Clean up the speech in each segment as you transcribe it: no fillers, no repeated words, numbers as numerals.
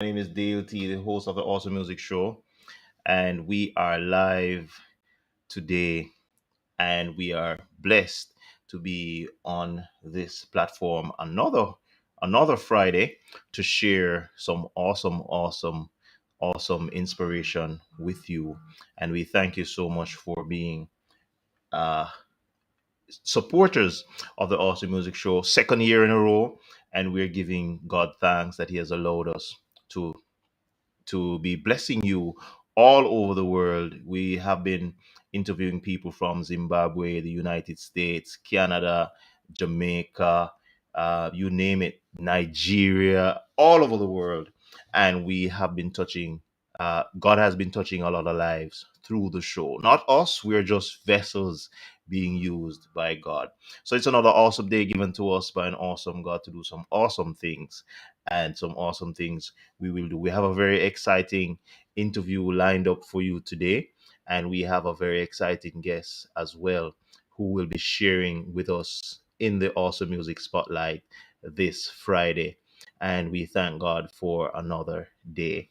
My name is Dayle T, the host of the Awesome Music Show, and we are live today, and we are blessed to be on this platform another Friday to share some awesome inspiration with you. And we thank you so much for being uh, supporters of the Awesome Music Show, second year in a row, and we're giving God thanks that He has allowed us to be blessing you all over the world. We have been interviewing people from Zimbabwe, the United States, Canada, Jamaica, you name it, Nigeria, all over the world. And we have been touching, God has been touching a lot of lives through the show. Not us, we're just vessels being used by God. So it's another awesome day given to us by an awesome God to do some awesome things and some awesome things we will do. We have a very exciting interview lined up for you today, and we have a very exciting guest as well who will be sharing with us in the Awesome Music Spotlight this Friday. And we thank God for another day.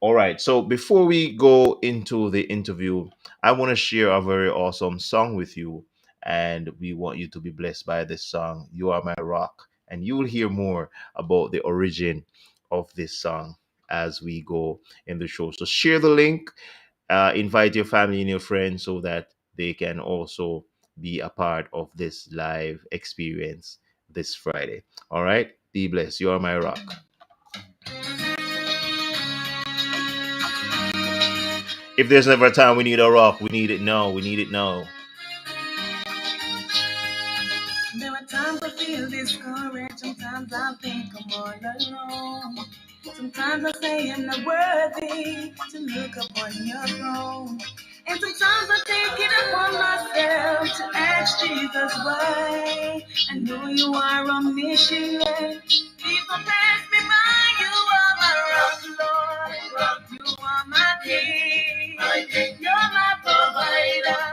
All right, so before we go into the interview, I want to share a very awesome song with you, and we want you to be blessed by this song, You Are My Rock. And you will hear more about the origin of this song as we go in the show. So share the link, invite your family and your friends so that they can also be a part of this live experience this Friday. All right, be blessed. You are my rock. If there's ever a time we need a rock, we need it now. We need it now. There are times I feel discouraged. Sometimes I think I'm all alone. Sometimes I say I'm not worthy to look upon your throne. And sometimes I take it upon myself to ask Jesus why. I know you are omniscient. Please don't pass me by. You are my rock, Lord. Rock. You are my king. You're my provider,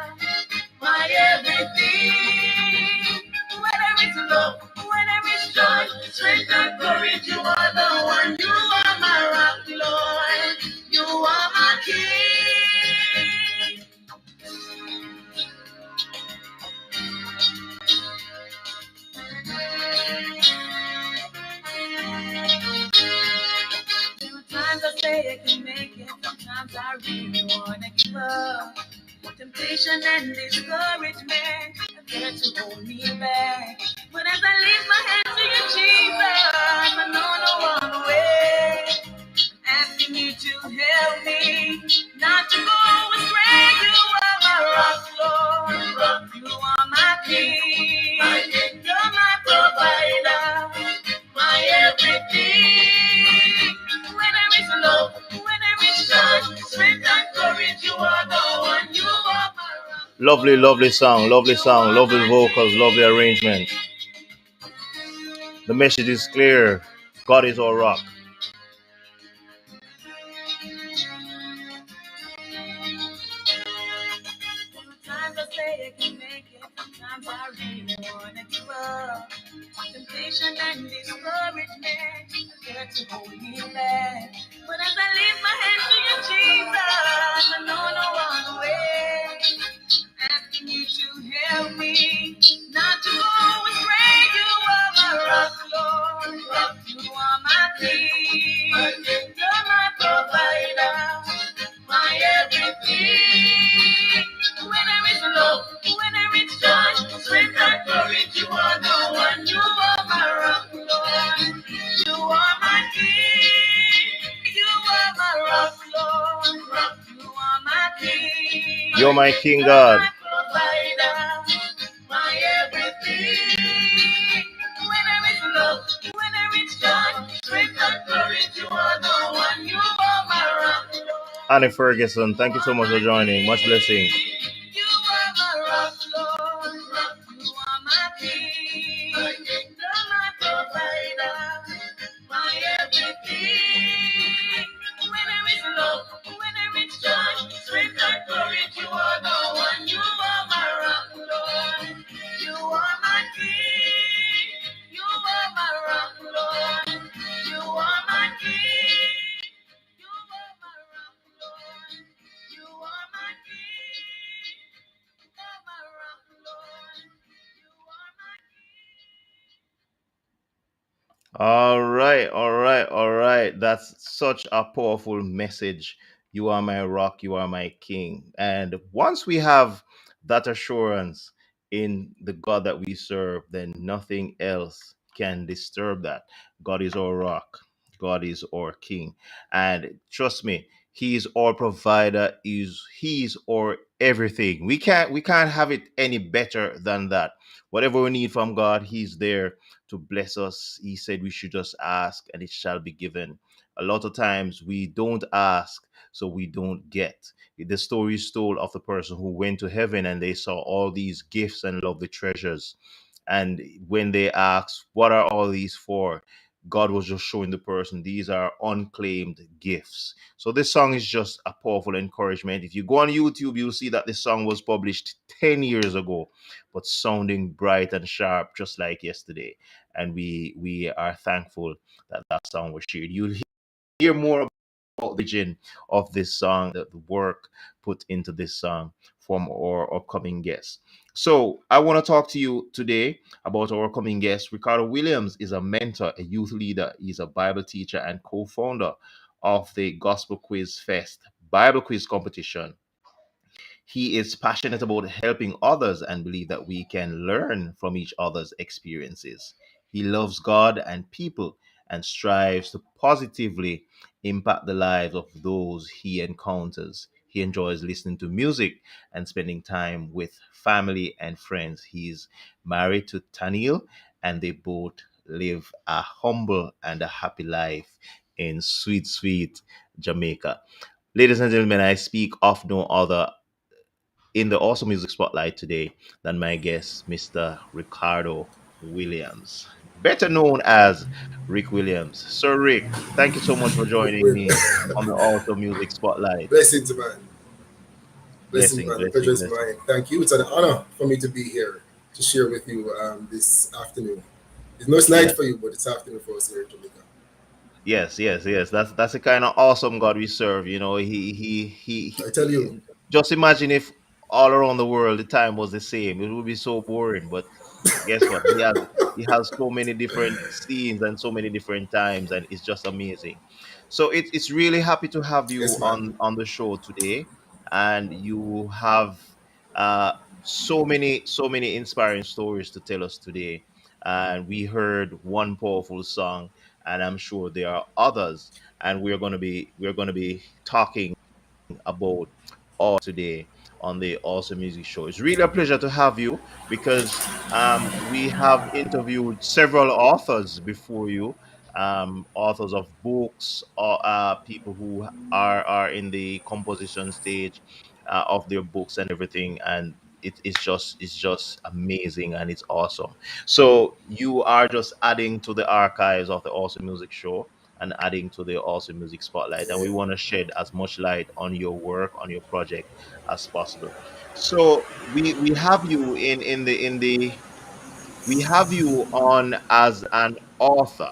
my everything. When there is love, when there is joy, strength and courage, you are the one. You are my rock, Lord. You are my king. Sometimes I say I can make it, sometimes I really wanna give up. Temptation and discouragement are there to hold me back. But as I lift my hands to you, Jesus, I know no one way. Asking you to help me not to go astray. You are my rock, Lord. You are my king. You're my provider, my everything. When there is love, when there is joy, strength and courage, you are the one. You are my rock. Lovely song, lovely vocals, lovely arrangement. The message is clear. God is our rock. Sometimes I say I can make it, sometimes I really wanna give up. Temptation and discouragement are there to hold me back. But as I lift my hands to you, Jesus, I know no other way. Asking you to help me not to go astray. You are my rock, Lord. You are my king. You're my provider, my everything. When there is love, when there is joy, strength and courage, you are the one. You are my rock, Lord. You are my king. You are my rock, Lord. You are my king. You're my king, God. My provider, my everything. When there is love, when there is joy, strength and courage, you are the one. You are my rock, Lord. Annie Ferguson, thank you so much for joining. Much blessings. You are my rock, Lord. You are my king. You're my provider, my everything. When there is love, when there is joy, strength and courage, you are the one. You are my rock, Lord. You are my king. You are my rock, Lord. You are my king. All right, all right, all right. That's such a powerful message. You are my rock, you are my king. And once we have that assurance in the God that we serve, then nothing else can disturb that. God is our rock, God is our king. And trust me, He's our provider, He's our everything. We can't have it any better than that. Whatever we need from God, He's there to bless us. He said we should just ask and it shall be given. A lot of times we don't ask, so we don't get. The story is told of the person who went to heaven and they saw all these gifts and lovely treasures. And when they asked, what are all these for? God was just showing the person these are unclaimed gifts. So this song is just a powerful encouragement. If you go on YouTube, you'll see that this song was published 10 years ago, but sounding bright and sharp just like yesterday. And we are thankful that that song was shared. You'll hear more about the vision of this song, the work put into this song from our upcoming guest. So I want to talk to you today about our upcoming guest. Ricardo Williams is a mentor, a youth leader. He's a Bible teacher and co-founder of the Gospel Quiz Fest Bible quiz competition. He is passionate about helping others and believe that we can learn from each other's experiences. He loves God and people and strives to positively impact the lives of those he encounters. He enjoys listening to music and spending time with family and friends. He's married to Tanil and they both live a humble and a happy life in sweet, sweet Jamaica. Ladies and gentlemen, I speak of no other in the Awesome Music Spotlight today than my guest, Mr. Ricardo Williams, better known as Rick Williams. Sir Rick, thank you so much for joining Well, me on the Awesome Music Spotlight. blessings, man. Blessings, Blessings, man. The pleasure blessings, is blessings. mine. Thank you. It's an honor for me to be here to share with you this afternoon. It's no, it's night Yes. for you, but it's afternoon for us here in Jamaica. Yes, yes, yes. That's the kind of awesome God we serve. You know, I tell you, just imagine if all around the world the time was the same. It would be so boring. But guess what? He has so many different scenes and so many different times, and it's just amazing. So it's really happy to have you yes, man. on the show today, and you have uh so many inspiring stories to tell us today. And we heard one powerful song and I'm sure there are others. And we're going to be talking about all today on the Awesome Music Show. It's really a pleasure to have you because we have interviewed several authors before you, authors of books, or people who are in the composition stage of their books and everything, and it's just amazing and it's awesome. So you are just adding to the archives of the Awesome Music Show and adding to the Awesome Music Spotlight. And Yeah. we want to shed as much light on your work, on your project as possible. So we have you in the we have you on as an author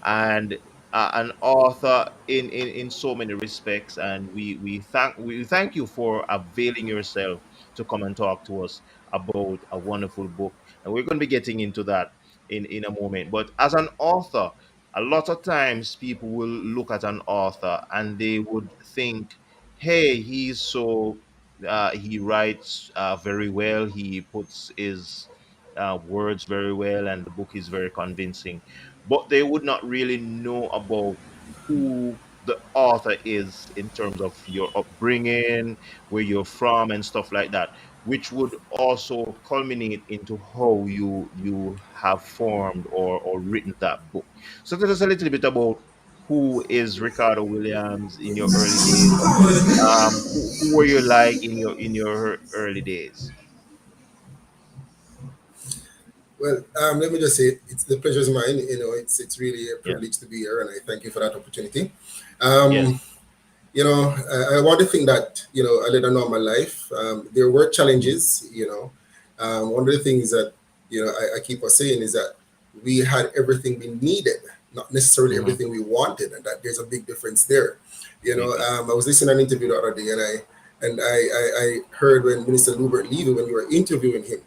and an author in so many respects, and we thank you for availing yourself to come and talk to us about a wonderful book, and we're going to be getting into that in a moment. But as an author, a lot of times people will look at an author and they would think, hey, he writes very well, he puts his words very well, and the book is very convincing, but they would not really know about who the author is in terms of your upbringing, where you're from, and stuff like that, which would also culminate into how you have formed or written that book. So tell us a little bit about who is Ricardo Williams in your early days. Who were you like in your early days? Well, let me just say, it's the pleasure is mine. You know, it's really a Yeah. privilege to be here, and I thank you for that opportunity. Yes. Um, I want to think that, I led a normal life. There were Mm. challenges, one of the things that, I keep on saying is that we had everything we needed, not necessarily Mm-hmm. everything we wanted, and that there's a big difference there. Big difference. I was listening to an interview the other day, and I heard when Minister Lubert Levy, when you were interviewing him,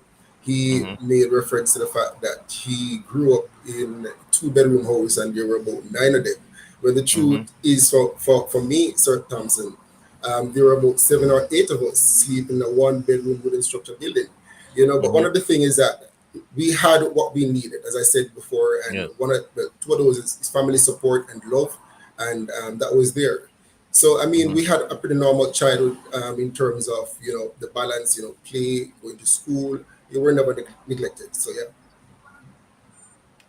he Mm-hmm. made reference to the fact that he grew up in a two-bedroom house and there were about nine of them. But the Mm-hmm. truth is, for me, Sir Thompson, there were about seven or eight of us sleep in a one-bedroom wooden structure building. But one Mm-hmm. of the things is that we had what we needed, as I said before, and Yes. one of the two of those is family support and love, and that was there. So I mean, Mm-hmm. we had a pretty normal childhood in terms of the balance, play, going to school. You were never neglected. So yeah,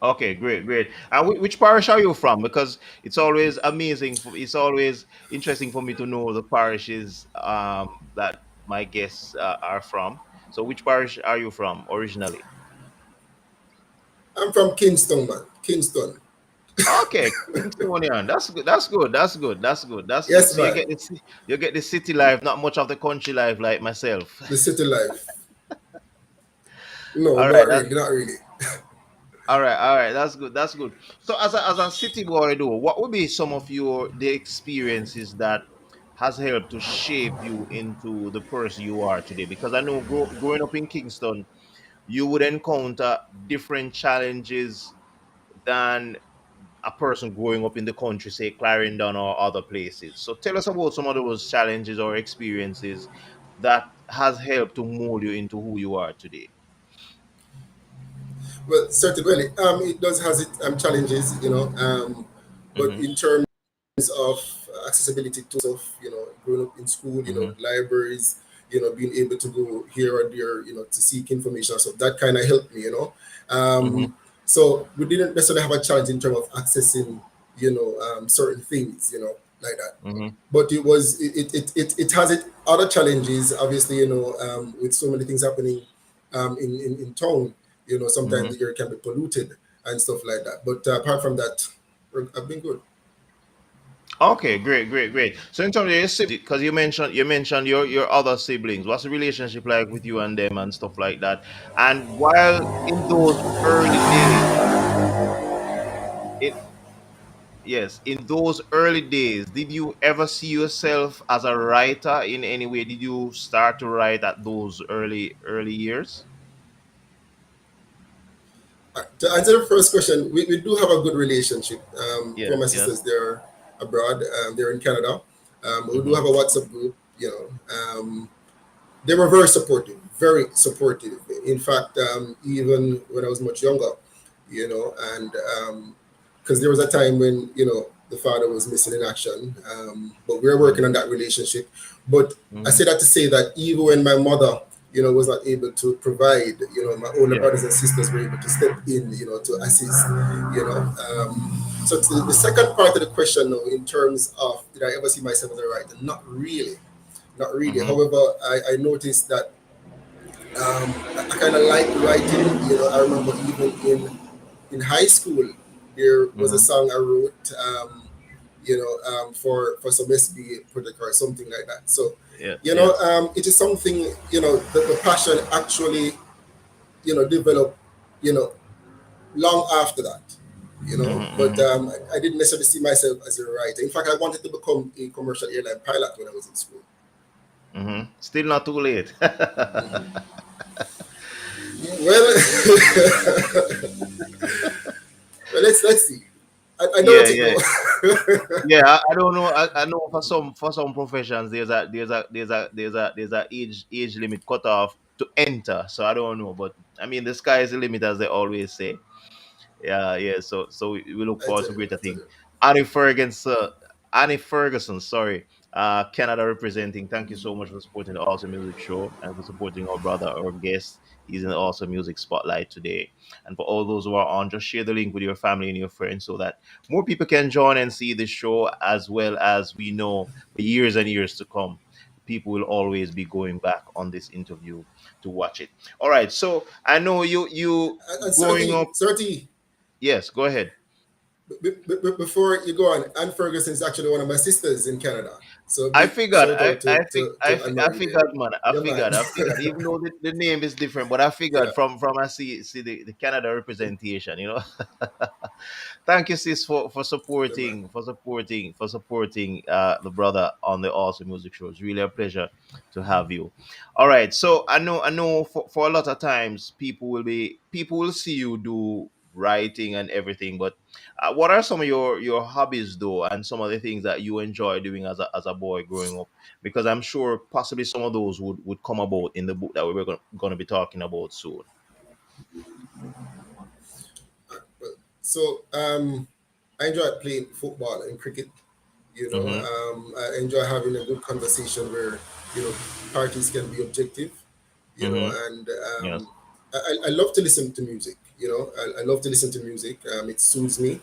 Okay, great, great. And which parish are you from? Because it's always amazing. It's always interesting for me to know the parishes that my guests are from. So, which parish are you from originally? I'm from Kingston, man. Kingston. Okay, Kingstonian. That's good. That's good. That's good. That's good. That's good. Yes, So you man. get this. You get the city life, not much of the country life, like myself. The city life. No, All not right. That, really, not really. all right. All right. That's good. That's good. So, as a city boy, though, what would be some of the experiences that has helped to shape you into the person you are today? Because I know growing up in Kingston, you would encounter different challenges than a person growing up in the country, say Clarendon or other places. So tell us about some of those challenges or experiences that has helped to mold you into who you are today. Well, certainly, it does has its challenges, but Mm-hmm. in terms of accessibility to stuff, growing up in school, Mm-hmm. libraries, being able to go here or there, to seek information. So that kind of helped me, Mm-hmm. So we didn't necessarily have a challenge in terms of accessing, certain things, like that. Mm-hmm. But it has it other challenges, obviously, with so many things happening in town, sometimes Mm-hmm. the air can be polluted and stuff like that. But apart from that, I've been good. Okay, great, great, great. So in terms of your siblings, because you mentioned your other siblings, what's the relationship like with you and them and stuff like that? And while in those early days, it yes, in those early days, did you ever see yourself as a writer in any way? Did you start to write at those early years? To answer the first question, we do have a good relationship. Two of Yes, my yes. sisters, they're abroad, they're in Canada. We do Mm-hmm. have a WhatsApp group, they were very supportive, very supportive. In fact, even when I was much younger, and because there was a time when the father was missing in action, but we were Mm-hmm. working on that relationship. But I Mm-hmm. say that to say that even when my mother, was not able to provide, my older Yeah. brothers and sisters were able to step in, to assist, So to the second part of the question, now, in terms of did I ever see myself as a writer? Not really, not really. Mm-hmm. However, I noticed that I kind of like writing. I remember even in high school, there was a Mm-hmm. song I wrote, for some SBA project or something like that. So, Yes, yes. it is something, the passion actually, developed, you know, long after that. But Mm-hmm. I didn't necessarily see myself as a writer. In fact, I wanted to become a commercial airline pilot when I was in school. Mm-hmm. Still not too late. Well, well, let's see. I Yeah, doubt it yeah. though. Yeah, I don't know. I know for some professions there's a age limit cut off to enter. So I don't know, but I mean the sky is the limit, as they always say. Yeah, yeah. So we look I forward tell to you, greater I tell things. you. Annie Ferguson, Annie Ferguson, sorry, Canada representing. Thank you so much for supporting the Awesome Music Show and for supporting our brother, our guest. He's in the Awesome Music Spotlight today. And for all those who are on, just share the link with your family and your friends so that more people can join and see the show, as well as we know for years and years to come. People will always be going back on this interview to watch it. All right, so I know you And growing up. 30, Yes, go ahead. Before you go on, Anne Ferguson is actually one of my sisters in Canada. So I big figured, shout out to Anne I Marie there. figured, man. Yeah, man. I figured. Even though the name is different, but I Yeah. figured from I see the Canada representation. You know. Thank you, sis, for Yeah, man. supporting the brother on the Awesome Music Show. It's really a pleasure to have you. All right, so I know for a lot of times people will see you do writing and everything, but what are some of your hobbies though, and some of the things that you enjoy doing as a boy growing up? Because I'm sure possibly some of those would come about in the book that we're going to be talking about soon. So I enjoy playing football and cricket. Mm-hmm. I enjoy having a good conversation where parties can be objective. Mm-hmm. And Yes. I love to listen to music. I love to listen to music. It soothes me,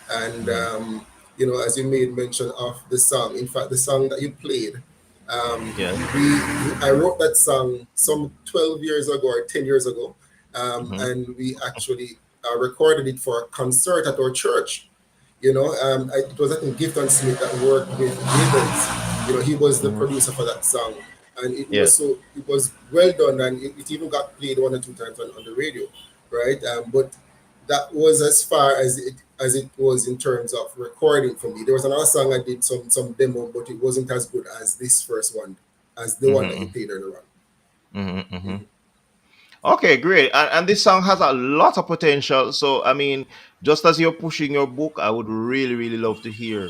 and Mm-hmm. as you made mention of the song. In fact, the song that you played, Yes. I wrote that song some 12 years ago or 10 years ago, Mm-hmm. and we actually recorded it for a concert at our church. It was I think Gifton Smith that worked with Dayle. He was the Mm-hmm. producer for that song, and Yes. it was well done, and it even got played one or two times on the radio, right? But that was as far as it was in terms of recording for me. There was another song I did some demo, but it wasn't as good as this first one, as the one that you Mm-hmm. played earlier on. Mm-hmm. Mm-hmm. Okay, great. And this song has a lot of potential. So, I mean, just as you're pushing your book, I would really, really love to hear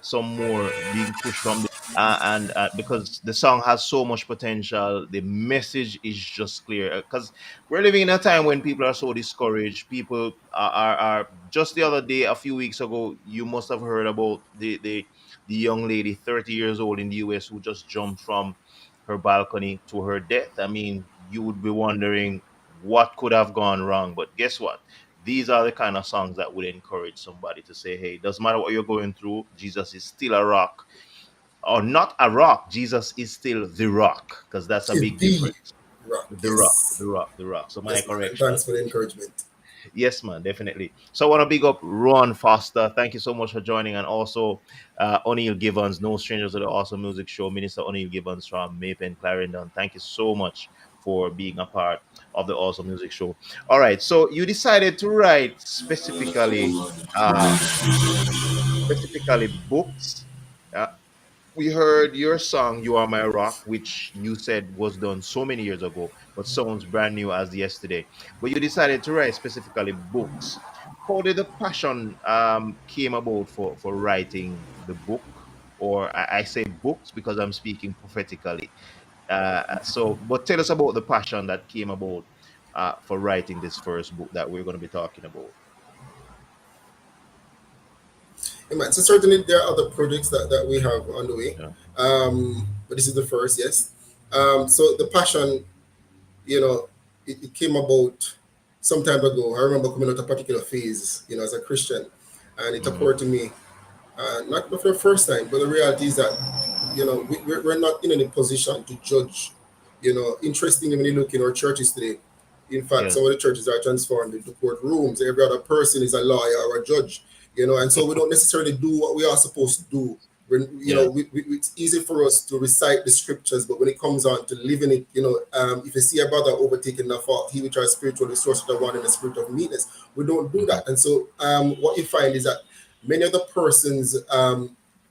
some more being pushed from the and because the song has so much potential, the message is just clear. Because we're living in a time when people are so discouraged. People are just the other day, a few weeks ago, you must have heard about the young lady, 30 years old in the US, who just jumped from her balcony to her death. I mean, you would be wondering what could have gone wrong, but guess what? These are the kind of songs that would encourage somebody to say, hey, doesn't matter what you're going through, Jesus is still a rock. Or not a rock, Jesus is still the rock, because that's a Is big the difference. rock? The rock, Yes, the rock, the rock. So my yes, man. And correction. thanks for the encouragement. Yes, man, definitely. So I want to big up Ron Foster. Thank you so much for joining. And also O'Neill Gibbons, no strangers to the awesome music show. Minister O'Neill Gibbons from Mapen Clarendon. Thank you so much for being a part of the awesome music show. All right. So you decided to write specifically books. Uh, we heard your song "You Are My Rock," which you said was done so many years ago, but sounds brand new as yesterday. But you decided to write specifically books. How did the passion came about for writing the book? Or I say books because I'm speaking prophetically. But tell us about the passion that came about for writing this first book that we're going to be talking about. Yeah, man. So certainly there are other projects that we have on the way, Yeah. but this is the first, yes. So the passion, you know, it came about some time ago. I remember coming out a particular phase, as a Christian, and it Hmm. occurred to me, not for the first time, but the reality is that, we're not in any position to judge. Interestingly, when you look in our churches today, in fact, Yes. some of the churches are transformed into courtrooms. Every other person is a lawyer or a judge, and so we don't necessarily do what we are supposed to do. Yes. It's easy for us to recite the scriptures, but when it comes on to living it, if you see a brother overtaking the fault, he which are spiritual resources the one in the spirit of meekness. We don't do Hmm. that, and so what you find is that many of the persons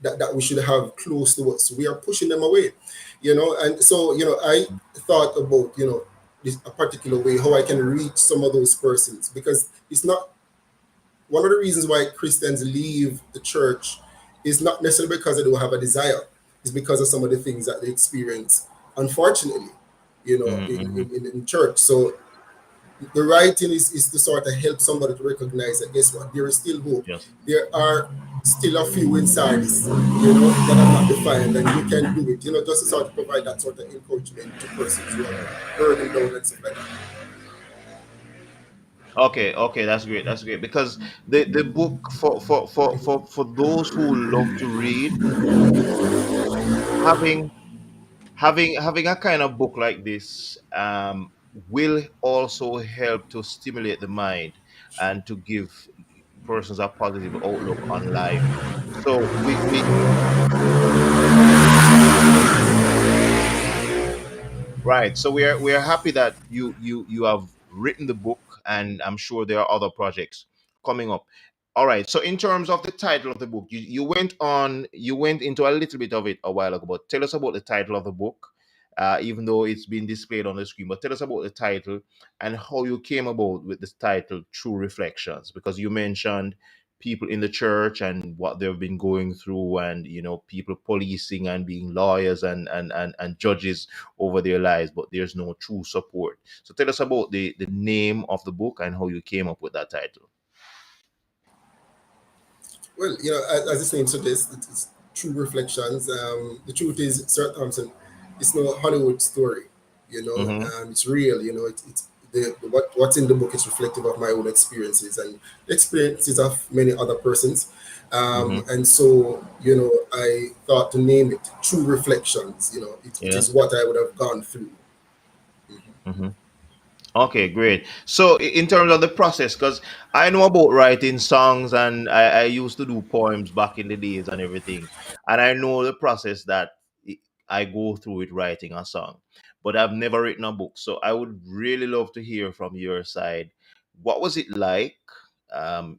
that we should have close to us, we are pushing them away, and so I thought about this a particular way how I can reach some of those persons, because it's not one of the reasons why Christians leave the church is not necessarily because they don't have a desire. It's because of some of the things that they experience, unfortunately, Hmm. in church. So the writing is to sort of help somebody to recognize that, guess what, there is still hope. Yes. There are still a few inside this, that are not defined, and you can do it. Just to sort of provide that sort of encouragement to persons who are burdened down and stuff like that. Okay, okay, that's great. That's great because the book for those who love to read, having having a kind of book like this will also help to stimulate the mind and to give. persons a positive outlook on life. So we right. So we are happy that you have written the book, and I'm sure there are other projects coming up. All right. So in terms of the title of the book, you went into a little bit of it a while ago, but tell us about the title of the book, even though it's been displayed on the screen. But tell us about the title and how you came about with this title, True Reflections, because you mentioned people in the church and what they've been going through, and people policing and being lawyers and judges over their lives, but there's no true support. So tell us about the name of the book and how you came up with that title. Well, as the name suggests, it's true reflections. The truth is, Sir Thompson, it's no Hollywood story. Mm-hmm. It's real. It's what's in the book is reflective of my own experiences and the experiences of many other persons. Mm-hmm. And so, I thought to name it True Reflections. It is Yes. what I would have gone through. Mm-hmm. Okay, great. So in terms of the process, because I know about writing songs, and I used to do poems back in the days and everything, and I know the process that I I go through with writing a song, but I've never written a book. So I would really love to hear from your side. What was it like,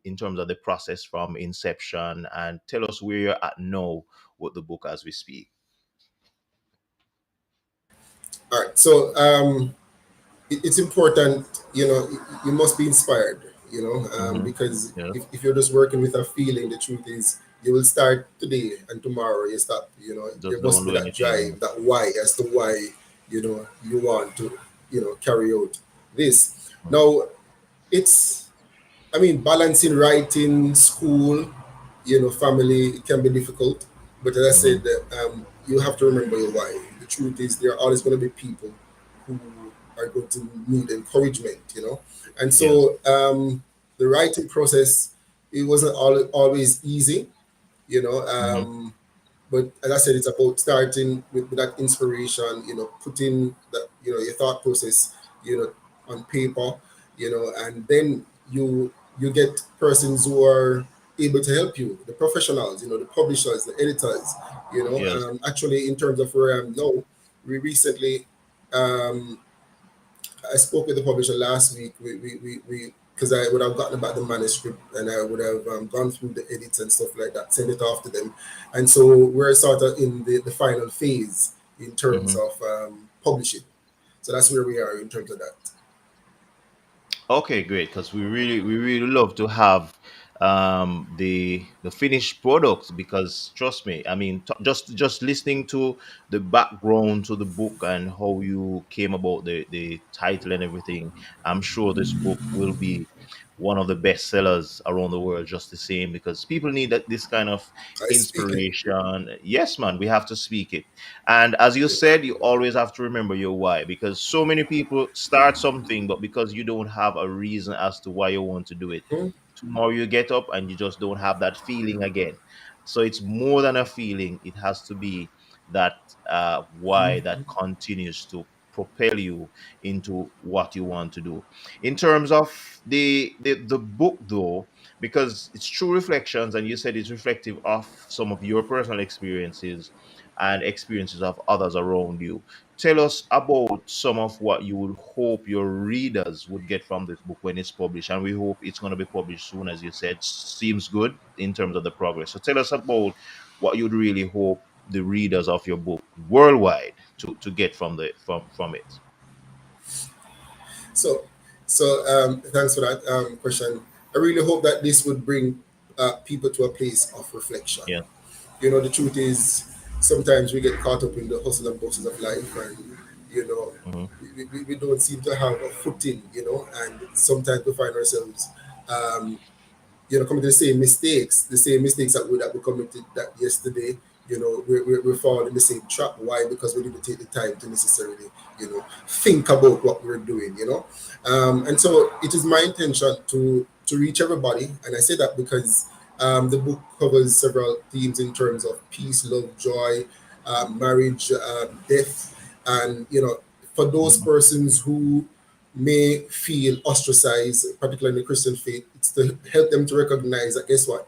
in terms of the process from inception, and tell us where you're at now with the book as we speak. All right. So, it's important, you must be inspired, Mm-hmm. because Yeah, if you're just working with a feeling, the truth is you will start today and tomorrow you stop. There just must don't be do that anything. drive, that why as to why, you want to, carry out this. Now, it's, I mean, balancing writing, school, family, it can be difficult. But as I Mm-hmm. said, you have to remember your why. The truth is, there are always going to be people who are going to need encouragement. And Yes. so, the writing process, it wasn't always easy, you know. Mm-hmm. But as I said, it's about starting with that inspiration, putting that, your thought process, on paper, and then you get persons who are able to help you, the professionals, the publishers, the editors, Yes. actually, in terms of where I am now, we recently, um, I spoke with the publisher last week. We because I would have gotten back the manuscript and I would have gone through the edits and stuff like that, send it off to them. And so we're sort of in the final phase in terms Mm-hmm. of publishing. So that's where we are in terms of that. Okay, great. Because we really love to have the finished products. Because trust me, I mean, just listening to the background to the book and how you came about the title and everything, I'm sure this book will be one of the best sellers around the world just the same, because people need this kind of I speak it. inspiration. Yes, man, we have to speak it. And as you said, you always have to remember your why, because so many people start something, but because you don't have a reason as to why you want to do it, Mhm. tomorrow you get up and you just don't have that feeling again. So it's more than a feeling, it has to be that why that continues to propel you into what you want to do. In terms of the book, though, because it's true reflections, and you said it's reflective of some of your personal experiences and experiences of others around you. Tell us about some of what you would hope your readers would get from this book when it's published. And we hope it's going to be published soon, as you said. Seems good in terms of the progress. So tell us about what you'd really hope the readers of your book worldwide to get from it. So, thanks for that question. I really hope that this would bring people to a place of reflection. Yeah. The truth is, sometimes we get caught up in the hustle and bustle of life, and you know, Hmm. we don't seem to have a footing, and sometimes we find ourselves, um, committing the same mistakes that we committed that yesterday. We fall in the same trap. Why? Because we didn't take the time to necessarily, think about what we're doing. And so it is my intention to reach everybody, and I say that because the book covers several themes in terms of peace, love, joy, marriage, death, and for those Hmm. persons who may feel ostracized, particularly in the Christian faith. It's to help them to recognize that, guess what?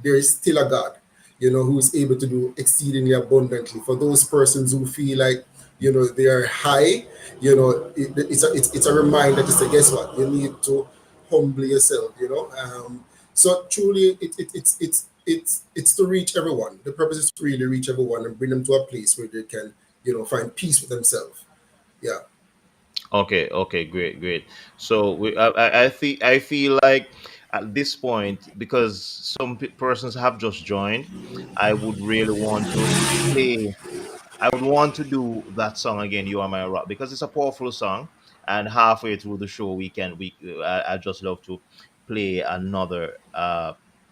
There is still a God, who is able to do exceedingly abundantly. For those persons who feel like, they are high, it's a reminder to say, guess what? You need to humble yourself, so truly, it's to reach everyone. The purpose is to really reach everyone and bring them to a place where they can, find peace with themselves. Yeah. Okay, okay, great, great. So I feel like at this point, because some persons have just joined, I would really want to play. I would want to do that song again, "You Are My Rock," because it's a powerful song. And halfway through the show, I just love to play another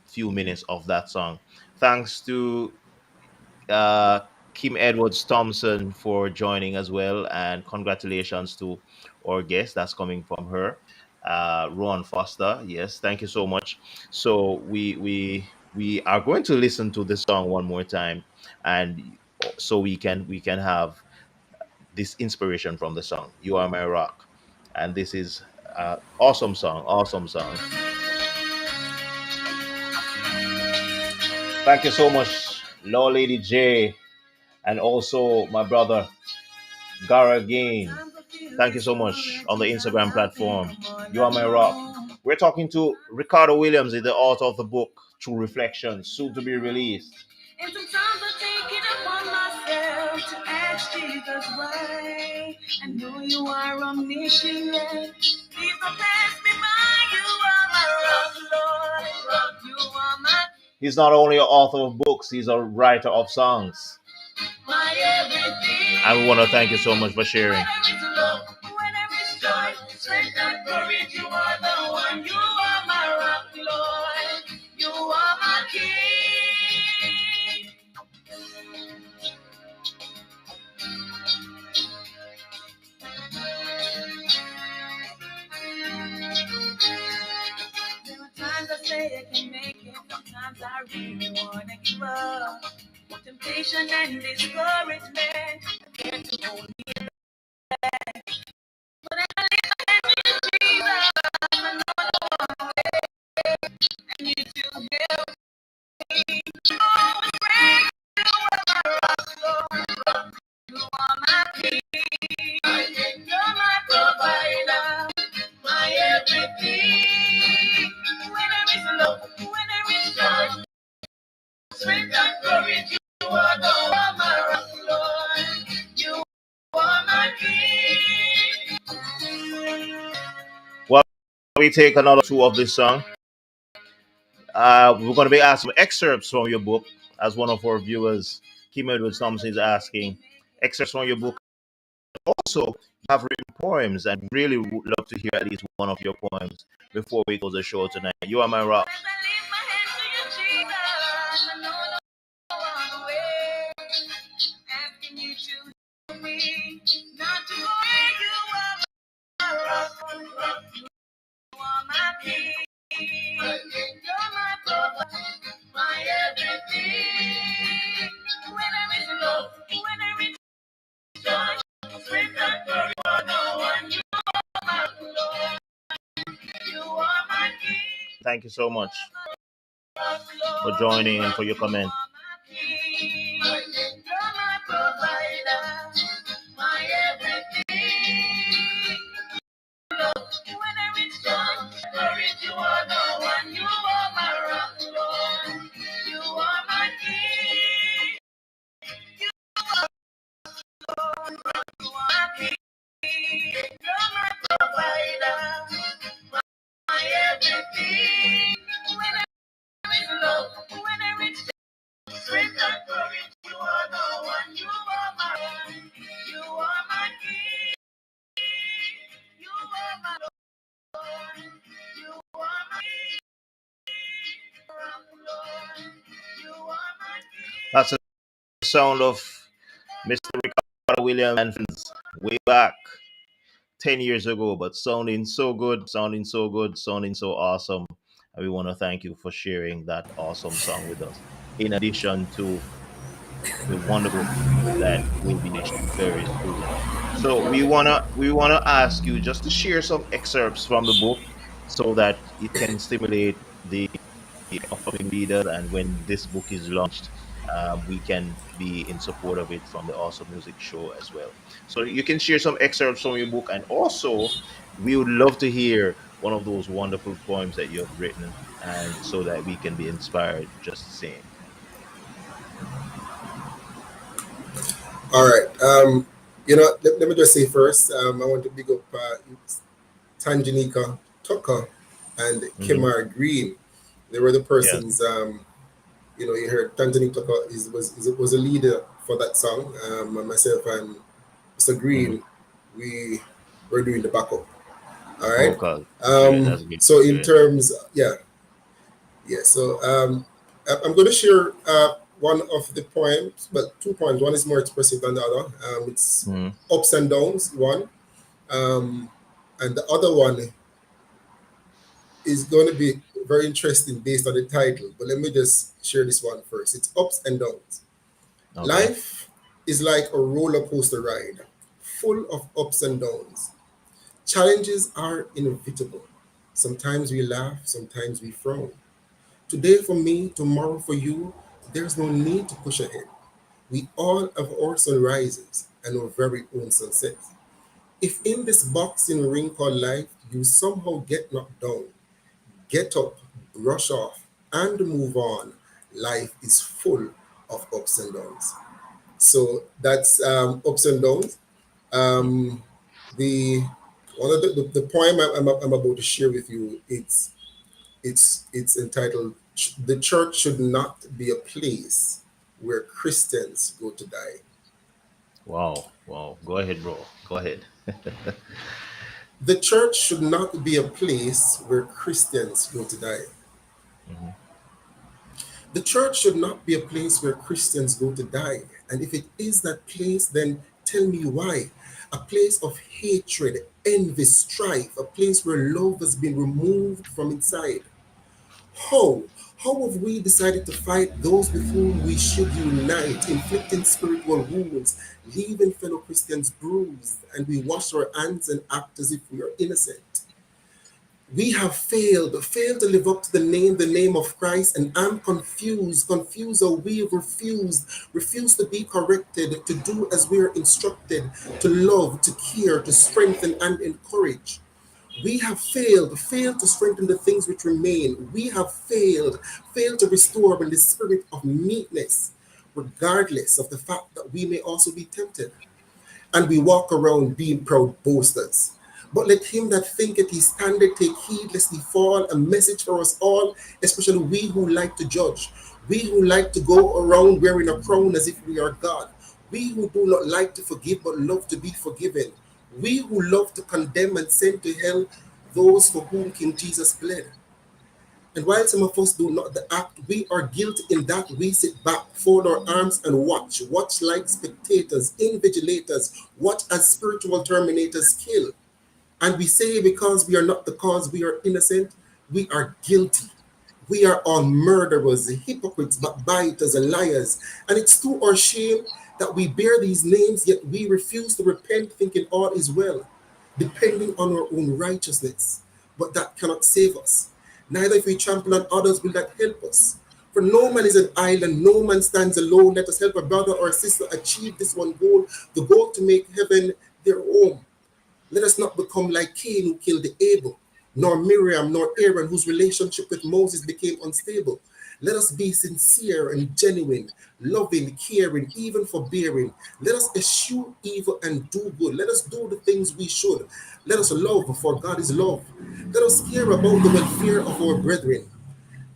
few minutes of that song. Thanks to uh, Kim Edwards Thompson for joining as well, and congratulations to our guest that's coming from her, Ron Foster. Yes, thank you so much. So we are going to listen to this song one more time, and so we can have this inspiration from the song. "You Are My Rock," and this is awesome song, awesome song. Thank you so much, Law Lady J, and also my brother Gara Gain. Thank you so much on the Instagram platform. "You Are My Rock." We're talking to Ricardo Williams, the author of the book True Reflections, soon to be released. And sometimes I take it upon myself to ask Jesus why. I know you are omniscient. Please don't pass me by. You are my rock, Lord. Rock, you are my. He's not only an author of books, he's a writer of songs. My everything. I want to thank you so much for sharing. When there is love, when there is joy, strength and courage, you are the one. You are my rock, Lord. You are my king. There are times I say I can make it, sometimes I really want to give up. Temptation and discouragement again to hold me back. But I lift my hands to Jesus, I know the one way, and you to help me. Always pray, you are my rock, Lord. You are my peace. You're my provider, my everything. When there is love, when there is joy, strength and courage, you are the one, my rock, Lord. You are my king. Well, we take another two of this song. We're going to be asking excerpts from your book, as one of our viewers, Kim Edwards Thompson, is asking. Excerpts from your book. Also, you have written poems, and really would love to hear at least one of your poems before we close the show tonight. "You Are My Rock." My everything. When there is love, when there is joy, strength and glory, you are the one. You are my Lord. You are my King. Thank you so much for joining and for your comment. You're my provider, my everything. When there is joy, courage, you are the one. You are my rock, Lord. You are my King. You are Lord. You are my King. You're my provider, my everything. When there is love, when there is strength and courage, you are the one. You are my one. You are my King. You are my Lord. You are my Lord. You are my King. That's the sound of Mr. Ricardo Williams and friends way back 10 years ago, but sounding so good, sounding so good, sounding so awesome. And we want to thank you for sharing that awesome song with us. In addition to a wonderful that will be issued very soon. So we wanna ask you just to share some excerpts from the book so that it can stimulate the upcoming readers, and when this book is launched, we can be in support of it from the Awesome Music Show as well. So you can share some excerpts from your book, and also we would love to hear one of those wonderful poems that you have written, and so that we can be inspired just the same. All right. Let me just say first, I want to big up Tanjanika Tucker and Hmm. Kemar Green. They were the Yes. persons, you heard Tanjanika Tucker was a leader for that song. And myself and Mr. Hmm. Green, we were doing the backup. All right. Vocal. Great. That's great. So in Great. terms, yeah, yeah. So I'm going to share one of the poems, but two poems. One is more expressive than the other. It's Hmm. Ups and Downs, one. Um, and the other one is going to be very interesting based on the title. But let me just share this one first. It's Ups and Downs. Okay. Life is like a roller coaster ride, full of ups and downs. Challenges are inevitable. Sometimes we laugh, sometimes we frown. Today for me, tomorrow for you, there's no need to push ahead. We all have our sunrises and our very own sunsets. If in this boxing ring called life you somehow get knocked down, get up, brush off, and move on. Life is full of ups and downs. So that's ups and downs. Um, the one of the poem I'm about to share with you, it's entitled "The Church Should Not Be a Place Where Christians Go to Die." Wow. Wow. Go ahead, bro. Go ahead. The church should not be a place where Christians go to die. Hmm. The church should not be a place where Christians go to die. And if it is that place, then tell me why. A place of hatred, envy, strife, a place where love has been removed from inside. How? How have we decided to fight those with whom we should unite, inflicting spiritual wounds, leaving fellow Christians bruised, and we wash our hands and act as if we are innocent? We have failed to live up to the name of Christ, and I'm confused, or we have refused to be corrected, to do as we are instructed, to love, to care, to strengthen and encourage. We have failed to strengthen the things which remain. We have failed to restore in the spirit of meekness, regardless of the fact that we may also be tempted, and we walk around being proud boasters. But let him that thinketh he standeth take heed lest he fall. A message for us all, especially we who like to judge, we who like to go around wearing a crown as if we are God, we who do not like to forgive but love to be forgiven, we who love to condemn and send to hell those for whom King Jesus bled. And while some of us do not the act, we are guilty in that we sit back, fold our arms, and watch like spectators, invigilators, watch as spiritual terminators kill. And we say because we are not the cause, we are innocent, we are guilty. We are all murderers, hypocrites, backbiters, and liars. And it's to our shame that we bear these names, yet we refuse to repent, thinking all is well, depending on our own righteousness. But that cannot save us. Neither if we trample on others will that help us. For no man is an island, no man stands alone. Let us help a brother or a sister achieve this one goal, the goal to make heaven their home. Let us not become like Cain, who killed Abel, nor Miriam, nor Aaron, whose relationship with Moses became unstable. Let us be sincere and genuine, loving, caring, even forbearing. Let us eschew evil and do good. Let us do the things we should. Let us love, for God is love. Let us care about the welfare of our brethren.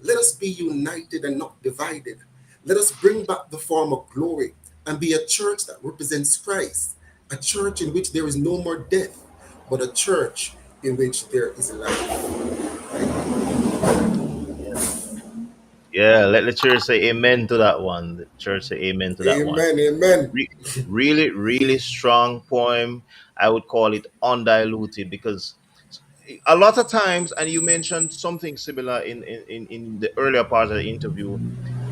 Let us be united and not divided. Let us bring back the form of glory and be a church that represents Christ, a church in which there is no more death, but a church in which there is life. Yeah, let the church say amen to that one. The church say amen to that one. Amen, amen. Re- Really, really strong poem. I would call it undiluted, because a lot of times, and you mentioned something similar in the earlier part of the interview,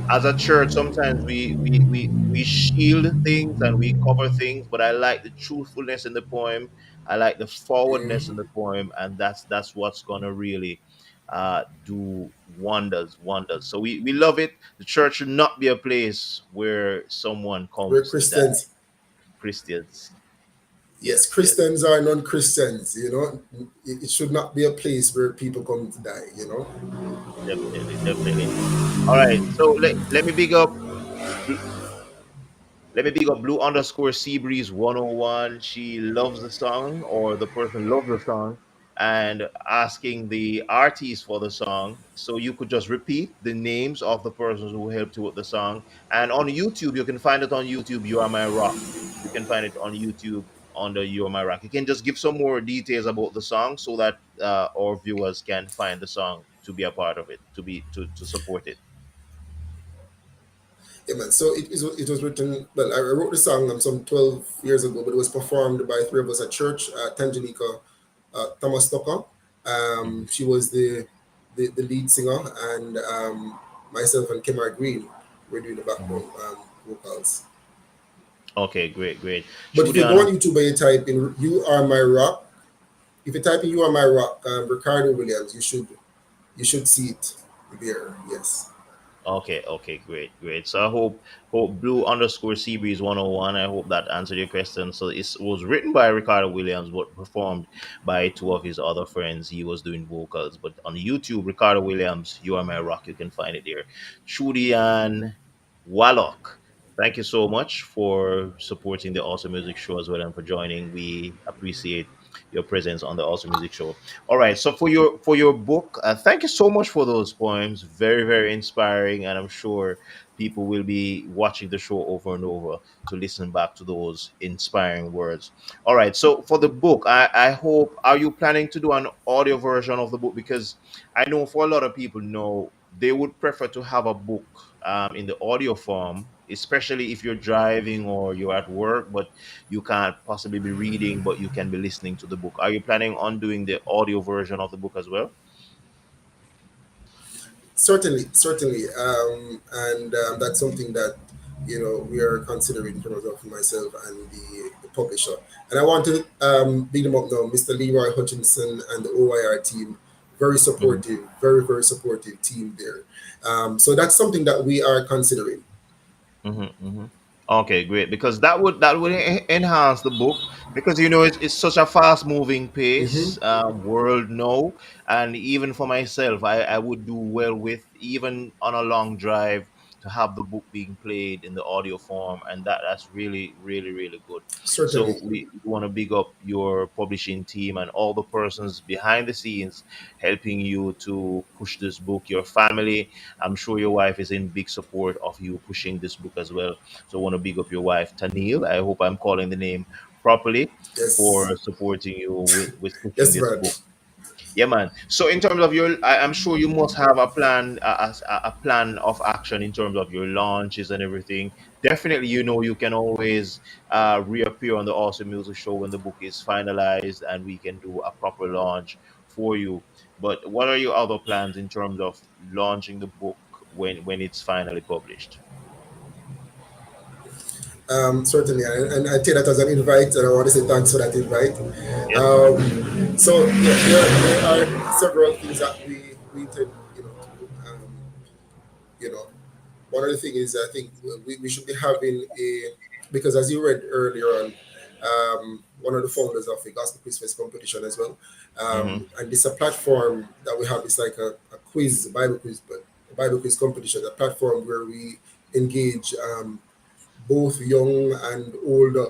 as a church, sometimes we shield things and we cover things, but I like the truthfulness in the poem. I like the forwardness in the poem, and that's what's gonna really do wonders. So we love it. The church should not be a place where someone We're comes to die. Christians. Christians, Yes, yes, yes, Christians are non-Christians. It should not be a place where people come to die. definitely, definitely. All right, so let me big up. Let me big up blue underscore Seabreeze 101. She loves the song, or the person loves the song, and asking the artist for the song. So you could just repeat the names of the persons who helped you with the song. And on YouTube, you can find it on YouTube. You Are My Rock. You can find it on YouTube under You Are My Rock. You can just give some more details about the song so that our viewers can find the song to be a part of it, to support it. Yeah, man. So it was written. Well, I wrote the song some 12 years ago, but it was performed by three of us at church. Tanganyika, Thomas Tucker. Mhm. She was the lead singer, and myself and Kemar Green were doing the Mhm. background vocals. Okay, great, great. But if you go Julian. on YouTube and you type in "You Are My Rock," if you type in "You Are My Rock," Ricardo Williams, you should see it there. Yes, Okay, okay, great, great. So I hope blue underscore Seabreeze 101. I hope that answered your question. So it was written by Ricardo Williams, but performed by two of his other friends. He was doing vocals, but on YouTube, Ricardo Williams, You Are My Rock. You can find it there. Chudian Wallach. Thank you so much for supporting the Awesome Music Show as well and for joining. We appreciate your presence on the Awesome Music Show. All right. So for your book, thank you so much for those poems. Very very inspiring, and I'm sure people will be watching the show over and over to listen back to those inspiring words. All right. So for the book, I hope, are you planning to do an audio version of the book? Because I know for a lot of people, know they would prefer to have a book in the audio form, especially if you're driving or you're at work, but you can't possibly be reading, but you can be listening to the book. Are you planning on doing the audio version of the book as well? certainly, and that's something that we are considering in terms of myself and the publisher. And I want to big them up now, Mr. Leroy Hutchinson and the OIR team. Very Mhm. supportive, very supportive team there. So that's something that we are considering. Mm-hmm. Okay, great. Because that would enhance the book, because it's such a fast moving Hmm. pace world now, and even for myself, I would do well with, even on a long drive, to have the book being played in the audio form, and that's really really really good. So Certainly. we want to big up your publishing team and all the persons behind the scenes helping you to push this book. Your family, I'm sure your wife is in big support of you pushing this book as well. So I want to big up your wife, Tanil. I hope I'm calling the name properly, Yes. for supporting you with pushing Yes, this Brad. book. Yeah, man. So in terms of I'm sure you must have a plan, a plan of action in terms of your launches and everything. Definitely, you can always reappear on the Awesome Music Show when the book is finalized, and we can do a proper launch for you. But what are your other plans in terms of launching the book when it's finally published? Certainly, and I take that as an invite, and I want to say thanks for that invite. Yes. So yeah, there are several things that we intend, to do. You know, One of the things is, I think we should be having because as you read earlier on, one of the founders of the Gospel Quiz Fest competition as well, Mm-hmm. and this a platform that we have. It's like a quiz, Bible quiz, but a Bible quiz competition, a platform where we engage both young and older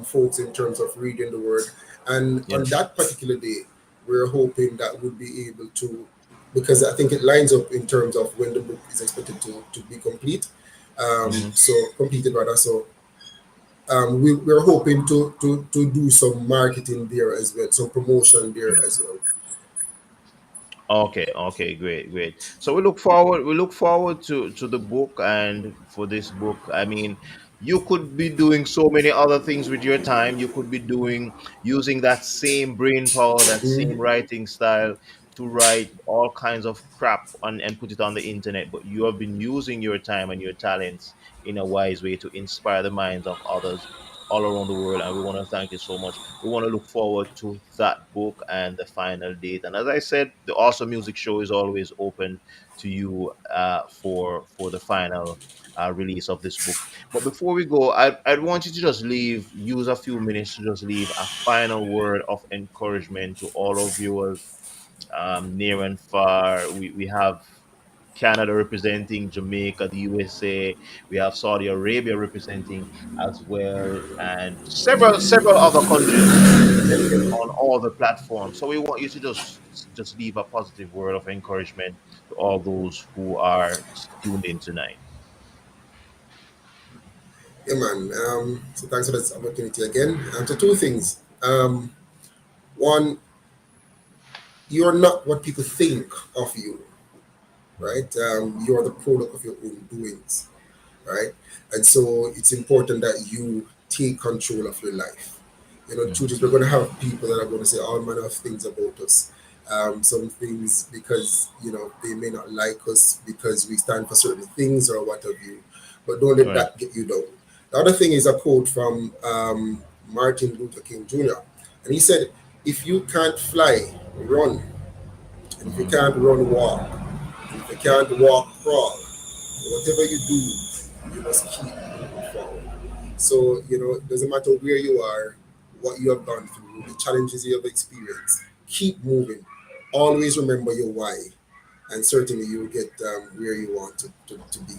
folks in terms of reading the word. And on Yes. that particular day, we're hoping that we'll be able to, because I think it lines up in terms of when the book is expected to be complete. Mm-hmm. So completed rather. So we're hoping to do some marketing there as well, some promotion there as well. Okay, okay, great, great. So we look forward to the book, and for this book, I mean, you could be doing so many other things with your time. You could be using that same brain power, that same Mhm. writing style to write all kinds of crap and put it on the internet, but you have been using your time and your talents in a wise way to inspire the minds of others all around the world. And we want to thank you so much. We want to look forward to that book and the final date. And as I said, the Awesome Music Show is always open to you for the final release of this book. But before we go, I'd want you to just use a few minutes to just leave a final word of encouragement to all our viewers near and far. We have Canada representing, Jamaica, the USA. We have Saudi Arabia representing as well, and several other countries represented on all the platforms. So we want you to just leave a positive word of encouragement to all those who are tuned in tonight. Yeah, man. So thanks for this opportunity again. So two things. One, you're not what people think of you, right? You're the product of your own doings, right? And so it's important that you take control of your life. You know, the truth Mhm. is, we're going to have people that are going to say all manner of things about us. Some things because, you know, they may not like us because we stand for certain things or what have you. But don't let Right. that get you down. The other thing is a quote from Martin Luther King Jr. And he said, if you can't fly, run. And if you Mhm. can't run, walk. And if you can't walk, crawl. Whatever you do, you must keep moving forward. So, you know, it doesn't matter where you are, what you have gone through, the challenges you have experienced, keep moving. Always remember your why, and certainly you will get where you want to be.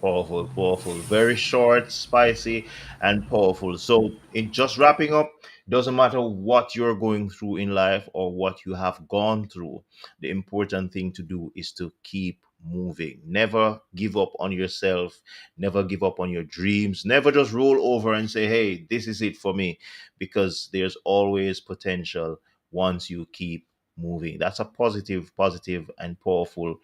Powerful, powerful. Very short, spicy, and powerful. So, in just wrapping up, doesn't matter what you're going through in life or what you have gone through. The important thing to do is to keep moving. Never give up on yourself. Never give up on your dreams. Never just roll over and say, "Hey, this is it for me," because there's always potential once you keep moving. That's a positive, and powerful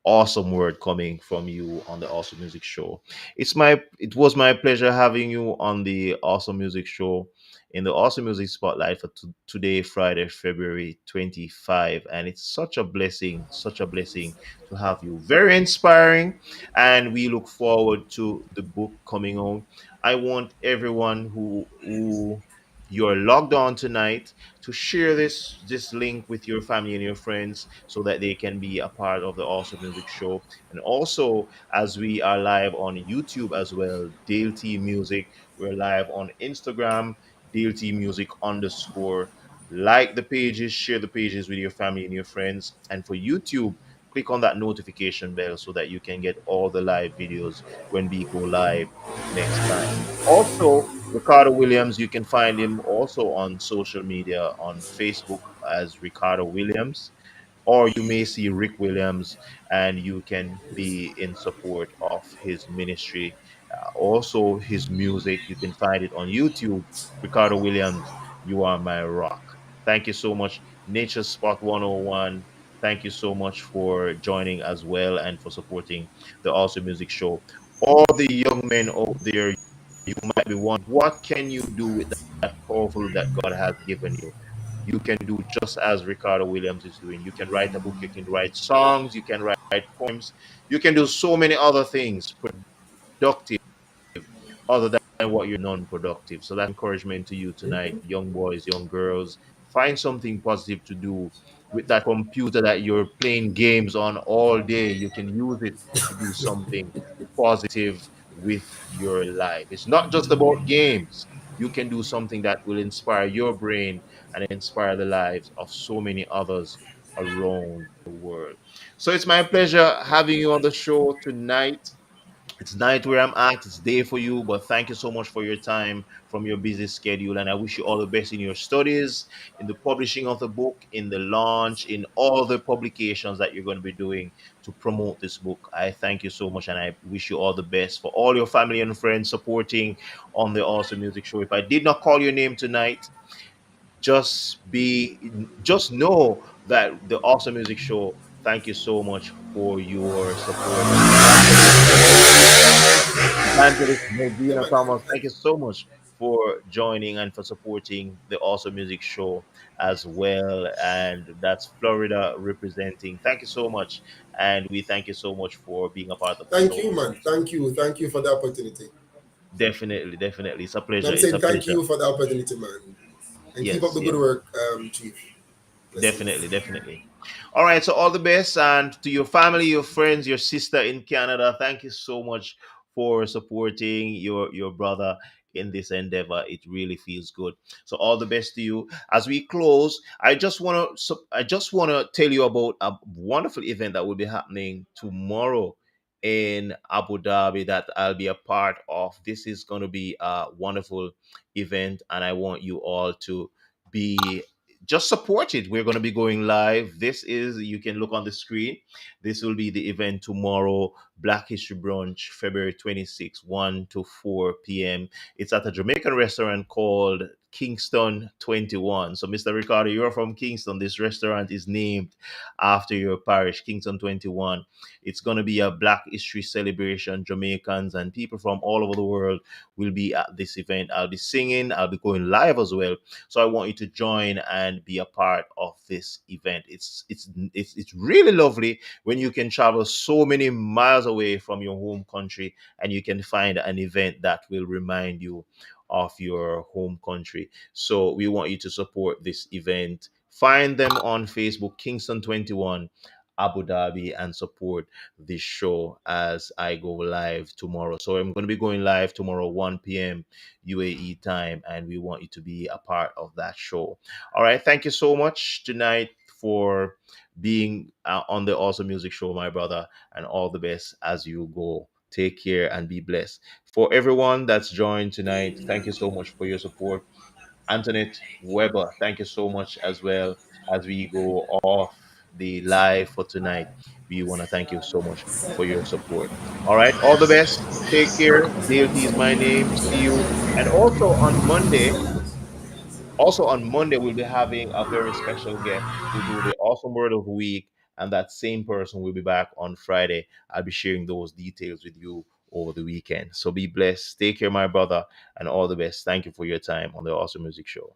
awesome word coming from you on the Awesome Music Show. It was my pleasure having you on the Awesome Music Show in the Awesome Music Spotlight for today, Friday, February 25. And it's such a blessing to have you. Very inspiring. And we look forward to the book coming out. I want everyone who you're logged on tonight to share this link with your family and your friends so that they can be a part of the Awesome Music Show. And also, as we are live on YouTube as well, Dale T Music, we're live on Instagram, Dale T Music underscore. Like the pages, share the pages with your family and your friends. And for YouTube, click on that notification bell so that you can get all the live videos when we go live next time. Also, Ricardo Williams, you can find him also on social media on Facebook as Ricardo Williams, or you may see Rick Williams and you can be in support of his ministry. Also, his music, you can find it on YouTube. Ricardo Williams, You Are My Rock. Thank you so much, Nature Spot 101. Thank you so much for joining as well and for supporting the Awesome Music Show. All the young men out there, you might be wondering, what can you do with that powerful that God has given you? You can do just as Ricardo Williams is doing. You can write a book, you can write songs, you can write poems, you can do so many other things productive other than what you're non-productive. So that's encouragement to you tonight, young boys, young girls. Find something positive to do with that computer that you're playing games on all day. You can use it to do something positive with your life. It's not just about games. You can do something that will inspire your brain and inspire the lives of so many others around the world. So it's my pleasure having you on the show tonight. It's night where I'm at. It's day for you, but thank you so much for your time from your busy schedule. And I wish you all the best in your studies, in the publishing of the book, in the launch, in all the publications that you're going to be doing to promote this book. I thank you so much, and I wish you all the best for all your family and friends supporting on the Awesome Music Show. If I did not call your name tonight, just know that the Awesome Music Show. Thank you so much for your support. And evangelist Yeah, Medina man. Thomas, thank you so much for joining and for supporting the Awesome Music Show as well. And that's Florida representing. Thank you so much. And we thank you so much for being a part of the Thank show. you, man. Thank you for the opportunity. Definitely, definitely. It's a And pleasure. I'm It's a saying thank pleasure. you for the opportunity, man. And keep up Yes, the good yes. work, Chief. Blessings. Definitely, definitely. All right, so all the best, and to your family, your friends, your sister in Canada, thank you so much for supporting your brother in this endeavor. It really feels good. So all the best to you. As we close, I just want to tell you about a wonderful event that will be happening tomorrow in Abu Dhabi that I'll be a part of. This is going to be a wonderful event, and I want you all to be just support it. We're going to be going live. This is, you can look on the screen. This will be the event tomorrow, Black History Brunch, February 26, 1 to 4 p.m. It's at a Jamaican restaurant called Kingston 21. So, Mr. Ricardo, you're from Kingston. This restaurant is named after your parish, Kingston 21. It's going to be a Black History celebration. Jamaicans and people from all over the world will be at this event. I'll be singing, I'll be going live as well. So I want you to join and be a part of this event. It's really lovely when you can travel so many miles away from your home country and you can find an event that will remind you of your home country. So we want you to support this event. Find them on Facebook, Kingston 21 Abu Dhabi, and support this show as I go live tomorrow. So I'm going to be going live tomorrow, 1 p.m. UAE time, and we want you to be a part of that show. All right. Thank you so much tonight for being on the Awesome Music Show, my brother, and all the best as you go. Take care and be blessed. For everyone that's joined tonight, thank you so much for your support. Antoinette Weber, thank you so much as well. As we go off the live for tonight, we want to thank you so much for your support. All right, all the best. Take care. Dayle is my name. See you. And also on Monday, we'll be having a very special guest to do the awesome word of the week. And that same person will be back on Friday. I'll be sharing those details with you over the weekend. So be blessed. Take care, my brother, and all the best. Thank you for your time on the Awesome Music Show.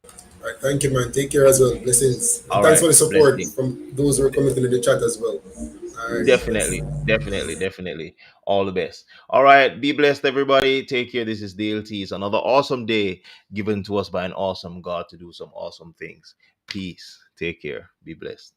All right, thank you, man. Take care as well. Blessings. And All thanks right. for the support Blessing. from those who are commenting in the chat as well. All right, bless. Definitely. Definitely. Definitely. All the best. All right. Be blessed, everybody. Take care. This is DLT. It's another awesome day given to us by an awesome God to do some awesome things. Peace. Take care. Be blessed.